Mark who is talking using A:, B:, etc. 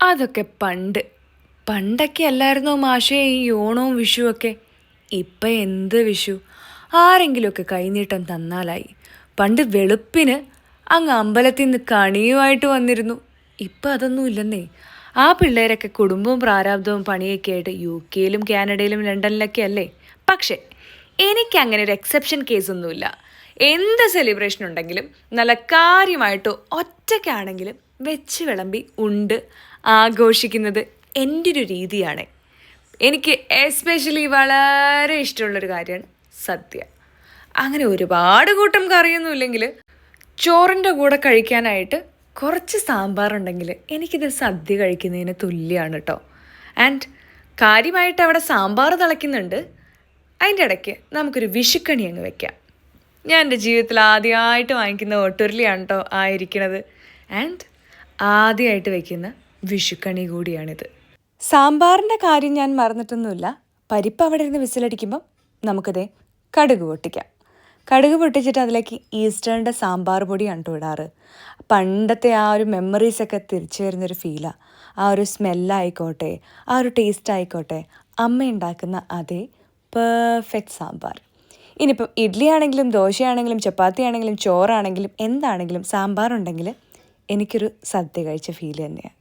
A: അതൊക്കെ പണ്ടൊക്കെ അല്ലായിരുന്നോ മാഷേ ഈ ഓണവും വിഷുവൊക്കെ? ഇപ്പം എന്ത് വിഷു? ആരെങ്കിലുമൊക്കെ കൈനീട്ടം തന്നാലായി. പണ്ട് വെളുപ്പിന് അങ്ങ് അമ്പലത്തിൽ നിന്ന് കണിയുമായിട്ട് വന്നിരുന്നു. ഇപ്പം അതൊന്നും ഇല്ലെന്നേ. ആ പിള്ളേരൊക്കെ കുടുംബവും പ്രാരാബ്ദവും പണിയൊക്കെ ആയിട്ട് UK കാനഡയിലും ലണ്ടനിലൊക്കെ അല്ലേ. പക്ഷേ എനിക്കങ്ങനെ ഒരു എക്സെപ്ഷൻ കേസൊന്നുമില്ല. എന്ത് സെലിബ്രേഷൻ ഉണ്ടെങ്കിലും നല്ല കാര്യമായിട്ട് ഒറ്റയ്ക്കാണെങ്കിലും വെച്ച് വിളമ്പി ഉണ്ട് ആഘോഷിക്കുന്നത് എൻ്റെ ഒരു രീതിയാണ്. എനിക്ക് എസ്പെഷ്യലി വളരെ ഇഷ്ടമുള്ളൊരു കാര്യമാണ് സദ്യ. അങ്ങനെ ഒരുപാട് കൂട്ടം കറിയൊന്നും ഇല്ലെങ്കിൽ ചോറിൻ്റെ കൂടെ കഴിക്കാനായിട്ട് കുറച്ച് സാമ്പാറുണ്ടെങ്കിൽ എനിക്കിത് സദ്യ കഴിക്കുന്നതിന് തുല്യമാണ് കേട്ടോ. ആൻഡ് കാര്യമായിട്ട് അവിടെ സാമ്പാർ തിളയ്ക്കുന്നുണ്ട്. അതിൻ്റെ ഇടയ്ക്ക് നമുക്കൊരു വിഷുക്കണി അങ്ങ് വെക്കാം. ഞാൻ എൻ്റെ ജീവിതത്തിൽ ആദ്യമായിട്ട് വാങ്ങിക്കുന്ന ഓട്ടുരുളിയാണ് കേട്ടോ ആയിരിക്കണത്. ആൻഡ് ആദ്യമായിട്ട് വയ്ക്കുന്ന വിഷുക്കണി കൂടിയാണിത്. സാമ്പാറിൻ്റെ കാര്യം ഞാൻ മറന്നിട്ടൊന്നുമില്ല. പരിപ്പ് അവിടെ ഇരുന്ന് വിസിലടിക്കുമ്പം നമുക്കതേ കടുക് പൊട്ടിക്കാം. കടുക് പൊട്ടിച്ചിട്ട് അതിലേക്ക് ഈസ്റ്റേണിൻ്റെ സാമ്പാർ പൊടിയാണ് കേട്ടോ ഇടാറ്. പണ്ടത്തെ ആ ഒരു മെമ്മറീസൊക്കെ തിരിച്ചു വരുന്നൊരു ഫീലാണ്. ആ ഒരു സ്മെല്ലായിക്കോട്ടെ, ആ ഒരു ടേസ്റ്റ് ആയിക്കോട്ടെ, അമ്മ ഉണ്ടാക്കുന്ന അതേ പെർഫെക്റ്റ് സാമ്പാർ. ഇനിയിപ്പം ഇഡ്ഡലി ആണെങ്കിലും ദോശയാണെങ്കിലും ചപ്പാത്തി ആണെങ്കിലും ചോറാണെങ്കിലും എന്താണെങ്കിലും സാമ്പാറുണ്ടെങ്കിൽ എനിക്കൊരു സദ്യ കഴിച്ച ഫീൽ തന്നെയാണ്.